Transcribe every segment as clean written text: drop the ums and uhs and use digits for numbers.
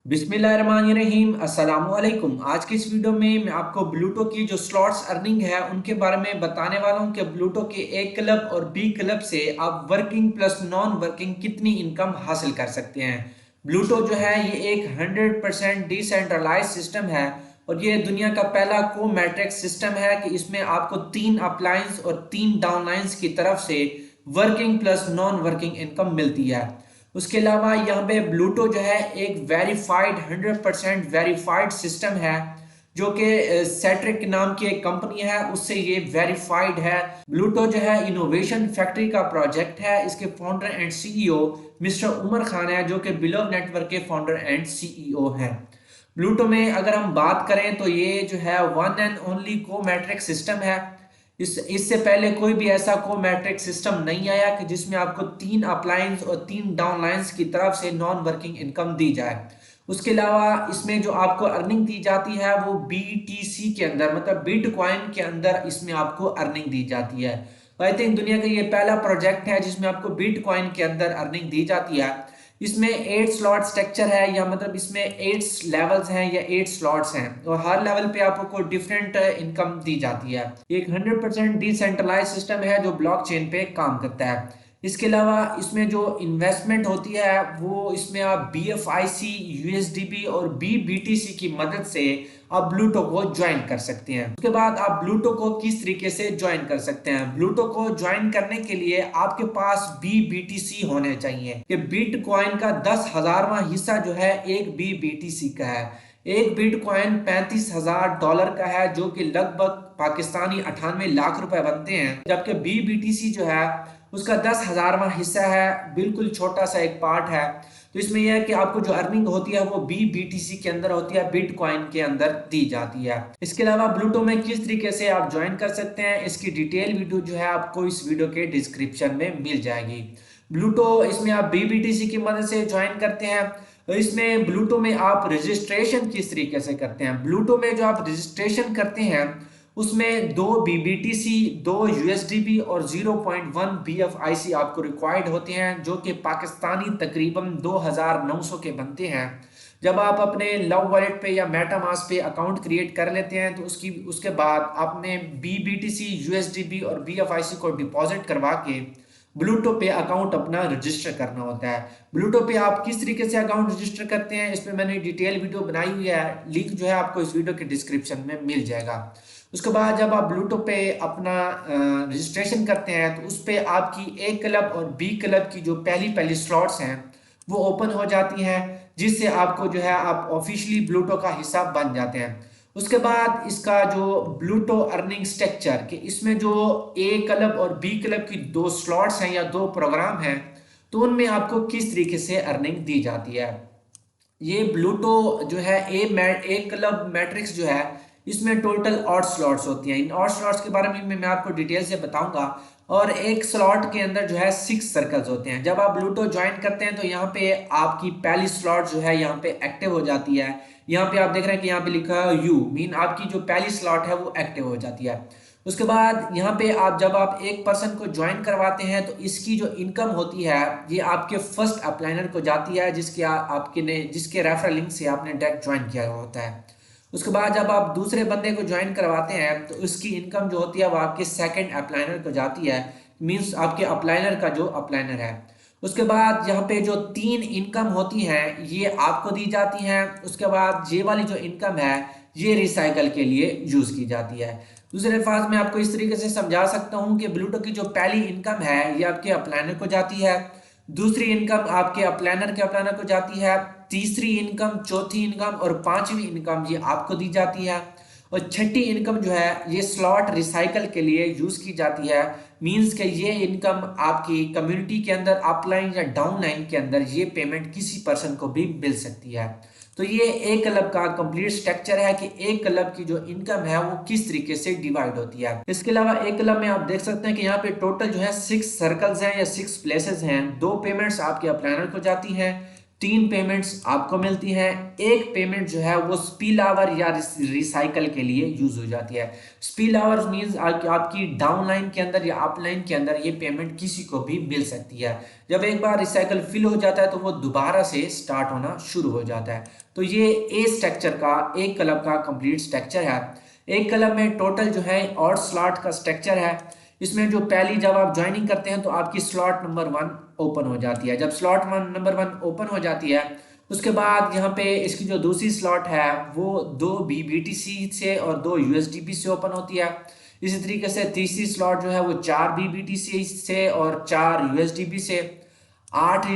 बिस्मिल्लाहिर्रहमानिर्रहीम अस्सलामुअलैकुम। आज की इस वीडियो में मैं आपको ब्लूटो की जो स्लॉट्स अर्निंग है उनके बारे में बताने वाला हूं कि ब्लूटो के ए क्लब और बी क्लब से आप वर्किंग प्लस नॉन वर्किंग कितनी इनकम हासिल कर सकते हैं। ब्लूटो जो है ये एक 100% डिसेंट्रलाइज सिस्टम है और ये दुनिया का पहला को मैट्रिक्स सिस्टम है कि इसमें आपको 3 अपलाइंस और 3 डाउनलाइंस की तरफ से working plus non working income मिलती है। उसके अलावा यहाँ पे ब्लूटो जो है एक वेरीफाइड 100% वेरीफाइड सिस्टम है जो कि सेट्रिक नाम की एक कंपनी है उससे ये वेरीफाइड है। ब्लूटो जो है इनोवेशन फैक्ट्री का प्रोजेक्ट है। इसके founder and CEO mister Umar Khan है जो कि बिलो नेटवर्क के फाउंडर एंड सीईओ हैं। ब्लूटो में अगर हम बात करें तो ये जो है वन एंड ओनली को मैट्रिक सिस्टम है। इससे पहले कोई भी ऐसा को मैट्रिक सिस्टम नहीं आया कि जिसमें आपको 3 अपलाइंस और 3 डाउनलाइंस की तरफ से नॉन वर्किंग इनकम दी जाए। उसके अलावा इसमें जो आपको अर्निंग दी जाती है वो बीटीसी के अंदर मतलब बिटकॉइन के अंदर इसमें आपको अर्निंग दी जाती है। आई थिंक दुनिया का ये पहला प्रोजेक्ट है जिसमें आपको बिटकॉइन के अंदर अर्निंग दी जाती है। इसमें 8 स्लॉट स्ट्रक्चर है या मतलब इसमें 8 लेवल्स हैं या 8 स्लॉट्स हैं और हर लेवल पे आपको डिफरेंट इनकम दी जाती है। एक 100% डिसेंट्रलाइज सिस्टम है जो ब्लॉकचेन पे काम करता है। इसके अलावा इसमें जो इन्वेस्टमेंट होती है वो इसमें आप BFIC यूएसडीबी और BBTC की मदद से आप ब्लूटो को ज्वाइन कर सकते हैं। उसके बाद आप ब्लूटो को किस तरीके से ज्वाइन कर सकते हैं। ब्लूटो को ज्वाइन करने के लिए आपके पास BBTC होने चाहिए कि बिटकॉइन का 10,000वां हिस्सा जो है एक BBTC का है। एक बिटकॉइन $35,000 का है जो कि लगभग पाकिस्तानी 98 लाख रुपए बनते हैं। जबकि BBTC जो है उसका 10,000वां हिस्सा है, बिल्कुल छोटा सा एक पार्ट है। तो इसमें यह है कि आपको जो अर्निंग होती है वो BBTC के अंदर होती है, बिटकॉइन के अंदर दी जाती है। इसके अलावा ब्लूटो में किस तरीके से आप ज्वाइन कर सकते हैं इसकी डिटेल वीडियो जो है आपको इस वीडियो के डिस्क्रिप्शन में मिल जाएगी। ब्लूटो इसमें आप BBTC की मदद से ज्वाइन करते हैं। तो इसमें ब्लूटो में आप रजिस्ट्रेशन किस तरीके से करते हैं। ब्लूटो में जो आप रजिस्ट्रेशन करते हैं उसमें 2 BBTC, 2 USDB और 0.1 BFIC आपको रिक्वायर्ड होते हैं जो कि पाकिस्तानी तकरीबन 2,900 के बनते हैं। जब आप अपने लव वॉलेट पे या मेटामास्क पे अकाउंट क्रिएट कर लेते हैं तो उसके बाद आपने BBTC, USDB और BFIC को डिपॉजिट करवा के ब्लूटो पे अकाउंट अपना रजिस्टर करना होता है। ब्लूटो पे आप किस तरीके से अकाउंट रजिस्टर करते हैं इस पे मैंने डिटेल वीडियो बनाई हुई है, लिंक जो है आपको इस वीडियो के डिस्क्रिप्शन में मिल जाएगा। उसके बाद जब आप ब्लूटो पे अपना रजिस्ट्रेशन करते हैं तो उस पे आपकी ए क्लब और बी क्लब की जो पहली पहली स्लॉट्स हैं वो ओपन हो जाती हैं जिससे आपको जो है आप ऑफिशियली ब्लूटो का हिस्सा बन जाते हैं। उसके बाद इसका जो ब्लूटो अर्निंग स्ट्रक्चर कि इसमें जो ए क्लब और बी क्लब की 2 स्लॉट्स हैं या 2 प्रोग्राम हैं तो उनमें आपको किस तरीके से अर्निंग दी जाती है। ये ब्लूटो जो है ए क्लब मैट्रिक्स जो है इसमें टोटल 8 स्लॉट्स होती हैं। इन 8 स्लॉट्स के बारे में मैं आपको डिटेल से बताऊंगा। और एक स्लॉट के अंदर जो है 6 सर्कल्स होते हैं। जब आप ब्लूटो ज्वाइन करते हैं तो यहाँ पे आपकी पहली स्लॉट जो है यहाँ पे एक्टिव हो जाती है। यहाँ पे आप देख रहे हैं कि यहाँ पे लिखा है यू मीन आपकी जो पहली स्लॉट है वो एक्टिव हो जाती है। उसके बाद यहाँ पे आप जब आप एक पर्सन को ज्वाइन करवाते हैं तो इसकी जो इनकम होती है ये आपके फर्स्ट अपलाइनर को जाती है जिसके रेफरल लिंक से आपने डायरेक्ट ज्वाइन किया होता है। उसके बाद जब आप दूसरे बंदे को ज्वाइन करवाते हैं तो उसकी इनकम जो होती है वो आपके सेकंड अपलाइनर को जाती है, मींस आपके अपलाइनर का जो अपलाइनर है। उसके बाद यहाँ पे जो 3 इनकम होती हैं ये आपको दी जाती हैं। उसके बाद ये वाली जो इनकम है ये रिसाइकल के लिए यूज की जाती है। दूसरे अल्फाज में आपको इस तरीके से समझा सकता हूँ कि ब्लूटो की जो पहली इनकम है ये आपके अपलाइनर को जाती है, दूसरी इनकम आपके अपलाइनर के अपलाइनर को जाती है, तीसरी इनकम, चौथी इनकम और पांचवी इनकम ये आपको दी जाती है और छठी इनकम जो है ये स्लॉट रिसाइकल के लिए यूज की जाती है। मींस के ये इनकम आपकी कम्युनिटी के अंदर अपलाइन या डाउनलाइन के अंदर ये पेमेंट किसी पर्सन को भी मिल सकती है। तो ये एक क्लब का कंप्लीट स्ट्रक्चर है कि एक क्लब की जो इनकम है वो किस तरीके से डिवाइड होती है। इसके अलावा एक क्लब में आप देख सकते हैं कि यहाँ पे टोटल जो है 6 सर्कल्स हैं या 6 प्लेसेस हैं। 2 पेमेंट्स आपके अपलाइनर को जाती हैं, 3 पेमेंट्स आपको मिलती हैं, एक पेमेंट जो है वो स्पिल आवर या रिसाइकल के लिए यूज हो जाती है। स्पिल आवर मींस आपकी डाउनलाइन के अंदर या अपलाइन के अंदर ये पेमेंट किसी को भी मिल सकती है। जब एक बार रिसाइकल फिल हो जाता है तो वो दोबारा से स्टार्ट होना शुरू हो जाता है। तो ये ए स्ट्रक्चर का, एक क्लब का कंप्लीट स्ट्रक्चर है। एक क्लब में टोटल जो है और स्लॉट का स्ट्रक्चर है। इसमें जो पहली जब आप ज्वाइनिंग करते हैं तो आपकी स्लॉट नंबर 1 ओपन हो जाती है। जब स्लॉट नंबर 1 ओपन हो जाती है उसके बाद यहाँ पे इसकी जो दूसरी स्लॉट है वो 2 BBTC से और 2 USDP से ओपन होती है। इसी तरीके से तीसरी स्लॉट जो है वो 4 BBTC से और 4 USDP से। 8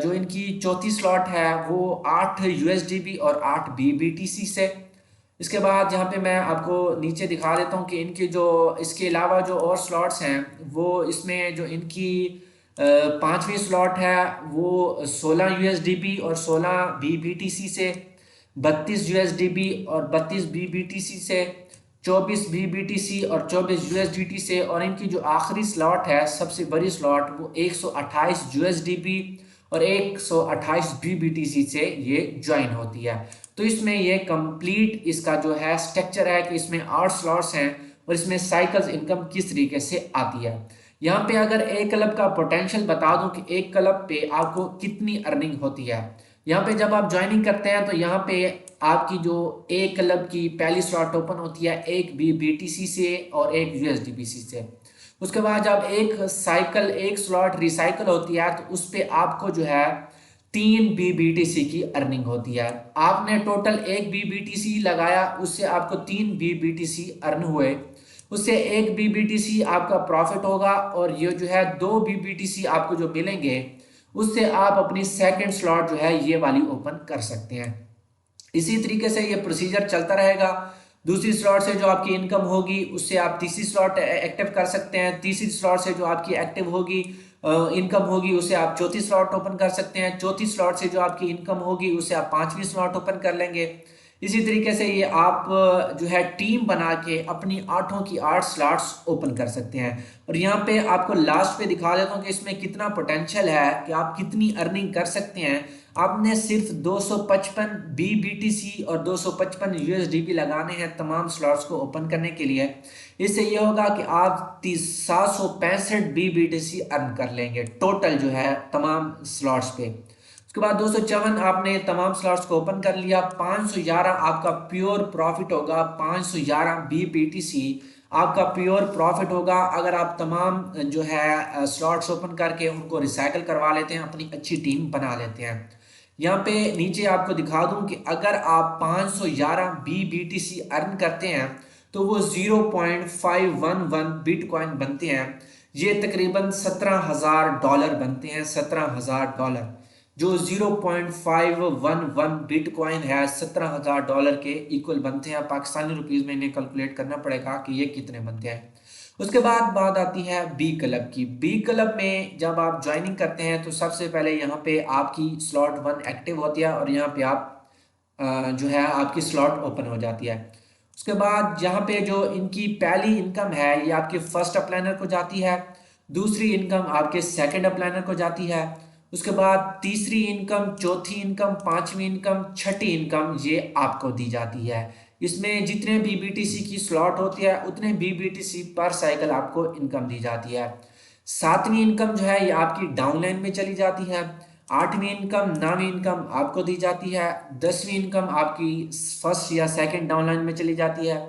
जो इनकी चौथी स्लॉट है वो 8 USDP और 8 BBTC से। इसके बाद यहाँ पे मैं आपको नीचे दिखा देता हूँ कि इनकी जो इसके अलावा जो और स्लॉट्स हैं वो इसमें जो इनकी पांचवी स्लॉट है वो 16 USDP और 16 BBTC से, 32 USDP और 32 BBTC से, 24 BBTC और 24 USDT से, और इनकी जो आखिरी स्लॉट है सबसे बड़ी स्लॉट वो 128 USDP और 128 BBTC से ये ज्वाइन होती है। तो इसमें ये कंप्लीट इसका जो है स्ट्रक्चर है कि इसमें 8 स्लॉट्स हैं और इसमें साइकिल्स इनकम किस तरीके से आती है। यहाँ पे अगर एक क्लब का पोटेंशियल बता दूं कि एक क्लब पे आपको कितनी अर्निंग होती है। यहाँ पे जब आप ज्वाइनिंग करते हैं तो यहाँ पे आपकी जो एक क्लब की पहली स्लॉट ओपन होती है एक BBTC से और एक USDPC से। उसके बाद जब एक स्लॉट रिसाइकल होती है तो उस पे आपको जो है 3 BBTC की अर्निंग होती है। आपने टोटल एक BBTC लगाया, उससे आपको 3 BBTC अर्न हुए, उससे एक BBTC आपका प्रॉफिट होगा और ये जो है 2 BBTC आपको जो मिलेंगे उससे आप अपनी सेकंड स्लॉट जो है ये वाली ओपन कर सकते हैं। इसी तरीके से ये प्रोसीजर चलता रहेगा। दूसरी स्लॉट से जो आपकी इनकम होगी उससे आप तीसरी स्लॉट एक्टिव कर सकते हैं। तीसरी स्लॉट से जो आपकी एक्टिव होगी इनकम होगी उसे आप चौथी स्लॉट ओपन कर सकते हैं। चौथी स्लॉट से जो आपकी इनकम होगी उसे आप पांचवी स्लॉट ओपन कर लेंगे। इसी तरीके से ये आप जो है टीम बना के अपनी 8 की 8 स्लॉट्स ओपन कर सकते हैं। और यहाँ पे आपको लास्ट पे दिखा देता हूँ कि इसमें कितना पोटेंशियल है कि आप कितनी अर्निंग कर सकते हैं। आपने सिर्फ 255 BBTC और 255 USDP लगाने हैं तमाम स्लॉट्स को ओपन करने के लिए। इससे ये होगा कि आप 765 BBTC अर्न कर लेंगे टोटल जो है तमाम स्लॉट्स पे। उसके बाद 254 आपने तमाम स्लॉट्स को ओपन कर लिया। 511 आपका प्योर प्रॉफिट होगा। 511 BBTC आपका प्योर प्रॉफिट होगा अगर आप तमाम जो है स्लॉट्स ओपन करके उनको रिसाइकल करवा लेते हैं, अपनी अच्छी टीम बना लेते हैं। यहाँ पे नीचे आपको दिखा दूं कि अगर आप 511 BBTC अर्न करते हैं तो वो 0.511 बिटकॉइन बनते हैं। ये तकरीबन $17,000 बनते हैं। $17,000 जो 0.511 बिटकॉइन है $17,000 के इक्वल बनते हैं। पाकिस्तानी रुपीज में इन्हें कैलकुलेट करना पड़ेगा कि ये कितने बनते हैं। उसके बाद बात आती है बी क्लब की। बी क्लब में जब आप ज्वाइनिंग करते हैं तो सबसे पहले यहाँ पे आपकी स्लॉट 1 एक्टिव होती है और यहाँ पे आप जो है आपकी स्लॉट ओपन हो जाती है। उसके बाद यहाँ पे जो इनकी पहली इनकम है ये आपके फर्स्ट अपलाइनर को जाती है। दूसरी इनकम आपके सेकंड अपलाइनर को जाती है। उसके बाद तीसरी इनकम, चौथी इनकम, पांचवी इनकम, छठी इनकम ये आपको दी जाती है। इसमें जितने BBTC की स्लॉट होती है उतने BBTC पर साइकिल आपको इनकम दी जाती है। सातवीं इनकम जो है ये आपकी डाउनलाइन में चली जाती है। आठवीं इनकम, नौवीं इनकम आपको दी जाती है। 10वीं इनकम आपकी फर्स्ट या सेकंड डाउनलाइन में चली जाती है।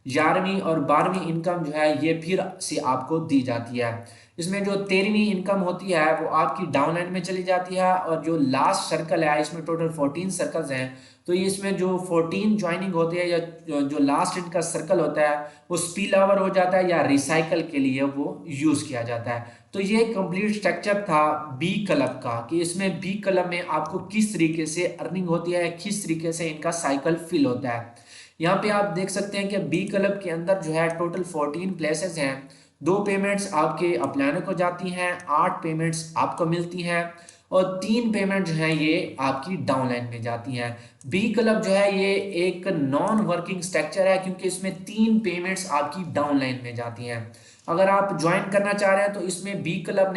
11वीं और 12वीं इनकम जो है ये फिर से आपको दी जाती है। इसमें जो 13वीं इनकम होती है वो आपकी डाउनलाइन में चली जाती है। और जो लास्ट सर्कल है इसमें टोटल 14 सर्कल्स हैं, तो इसमें जो 14 ज्वाइनिंग होती है या जो लास्ट इनका सर्कल होता है वो स्पिल ओवर हो जाता है या रिसाइकल के लिए वो यूज किया जाता है। तो ये कंप्लीट स्ट्रक्चर था बी क्लब का कि इसमें बी क्लब में आपको किस तरीके से अर्निंग होती है, किस तरीके से इनका साइकिल फिल होता है। यहाँ पे आप देख सकते हैं कि बी क्लब के अंदर जो है टोटल 14 प्लेसेस हैं। 2 पेमेंट्स आपके अपलाइनर को जाती हैं, 8 पेमेंट्स आपको मिलती हैं और 3 पेमेंट जो है ये आपकी डाउनलाइन में जाती हैं। बी क्लब जो है ये एक नॉन वर्किंग स्ट्रक्चर है क्योंकि इसमें 3 पेमेंट्स आपकी डाउनलाइन में जाती हैं। अगर आप ज्वाइन करना चाह रहे हैं तो इसमें बी क्लब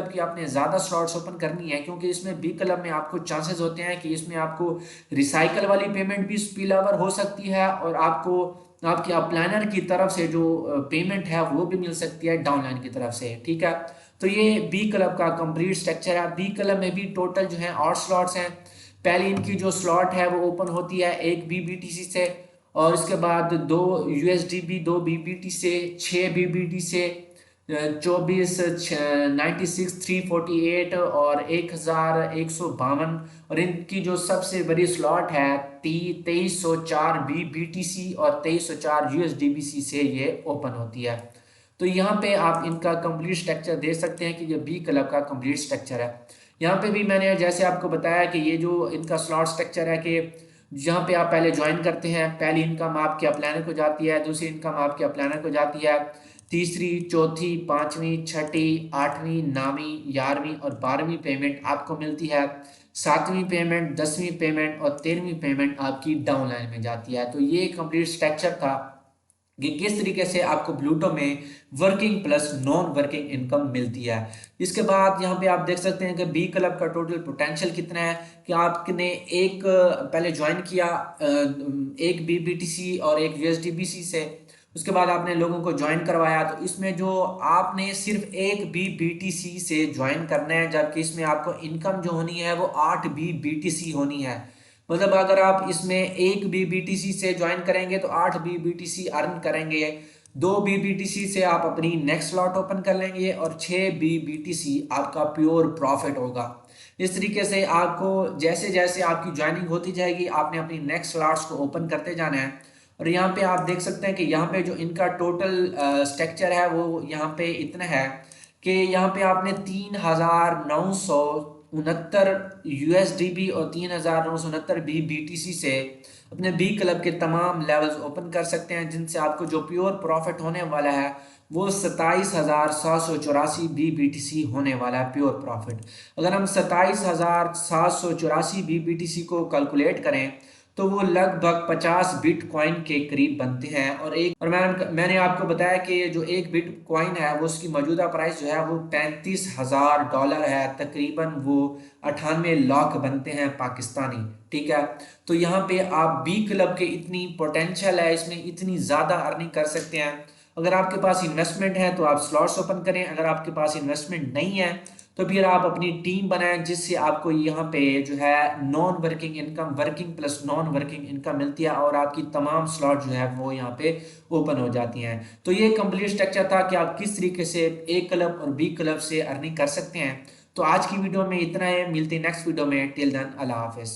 की आपने ज़्यादा स्लॉट्स ओपन करनी है क्योंकि इसमें बी क्लब में आपको चांसेस होते हैं कि इसमें आपको रिसाइकल वाली पेमेंट भी स्पिल ओवर हो सकती है और आपको आपके अपलाइनर की तरफ से जो पेमेंट है वो भी मिल सकती है डाउनलाइन की तरफ से। ठीक है, तो ये बी क्लब का कंप्लीट स्ट्रक्चर है। बी क्लब में भी टोटल जो है 8 स्लॉट्स हैं। पहली इनकी जो स्लॉट है वो ओपन होती है एक BBTC से, और उसके बाद 2 USDB 2 BBT से, 6 BBT से, 24 96 348 और 1152, और इनकी जो सबसे बड़ी स्लॉट है 2304 BBTC और 2304 USDBC से ये ओपन होती है। तो यहाँ पे आप इनका कंप्लीट स्ट्रक्चर देख सकते हैं कि ये बी क्लब का कंप्लीट स्ट्रक्चर है। यहाँ पे भी मैंने जैसे आपको बताया कि ये जो इनका स्लॉट स्ट्रक्चर है कि जहाँ पे आप पहले ज्वाइन करते हैं, पहली इनकम आपके अपलाइनर को जाती है, दूसरी इनकम आपके अपलाइनर को जाती है, तीसरी, चौथी, पांचवी, छठी, आठवीं, नौवीं, 11वीं और 12वीं पेमेंट आपको मिलती है। 7वीं पेमेंट, 10वीं पेमेंट और 13वीं पेमेंट आपकी डाउनलाइन में जाती है। तो ये कंप्लीट स्ट्रक्चर था कि किस तरीके से आपको ब्लूटो में working plus non working income मिलती है। इसके बाद यहाँ पे आप देख सकते हैं कि बी क्लब का टोटल पोटेंशियल कितना है कि आपने एक पहले ज्वाइन किया एक BBTC और एक USDBC से, उसके बाद आपने लोगों को ज्वाइन करवाया, तो इसमें जो आपने सिर्फ एक BBTC से ज्वाइन करना है, जबकि इसमें आपको इनकम जो होनी है वो 8 BBTC होनी है। मतलब अगर आप इसमें एक BBTC से ज्वाइन करेंगे तो 8 BBTC अर्न करेंगे, 2 BBTC से आप अपनी नेक्स्ट स्लॉट ओपन कर लेंगे और 6 BBTC आपका प्योर प्रॉफिट होगा। इस तरीके से आपको जैसे जैसे आपकी ज्वाइनिंग होती जाएगी आपने अपनी नेक्स्ट स्लॉट्स को ओपन करते जाना है। और यहाँ पे आप देख सकते हैं कि यहाँ पे जो इनका टोटल स्ट्रक्चर है वो यहाँ पे इतना है कि यहाँ पे आपने 3969 USDB और 3969 BBTC से अपने बी क्लब के तमाम लेवल्स ओपन कर सकते हैं, जिनसे आपको जो प्योर प्रॉफिट होने वाला है वो 27,784 BBTC होने वाला है प्योर प्रॉफिट। अगर हम 27,784 BBTC को कैलकुलेट करें तो वो लगभग 50 बिटकॉइन के करीब बनते हैं। और मैंने आपको बताया कि जो एक बिटकॉइन है वो उसकी मौजूदा प्राइस जो है वो $35,000 है, तकरीबन वो 98 लाख बनते हैं पाकिस्तानी। ठीक है, तो यहाँ पे आप बी क्लब के इतनी पोटेंशियल है, इसमें इतनी ज़्यादा अर्निंग कर सकते हैं। अगर आपके पास इन्वेस्टमेंट है तो आप स्लॉट्स ओपन करें, अगर आपके पास इन्वेस्टमेंट नहीं है तो फिर आप अपनी टीम बनाएं जिससे आपको यहाँ पे जो है non working income, working plus non working income मिलती है और आपकी तमाम स्लॉट जो है वो यहाँ पे ओपन हो जाती हैं। तो ये कंप्लीट स्ट्रक्चर था कि आप किस तरीके से ए क्लब और बी क्लब से अर्निंग कर सकते हैं। तो आज की वीडियो में इतना है, मिलते हैं नेक्स्ट वीडियो में। टिल देन अल्लाह हाफिज।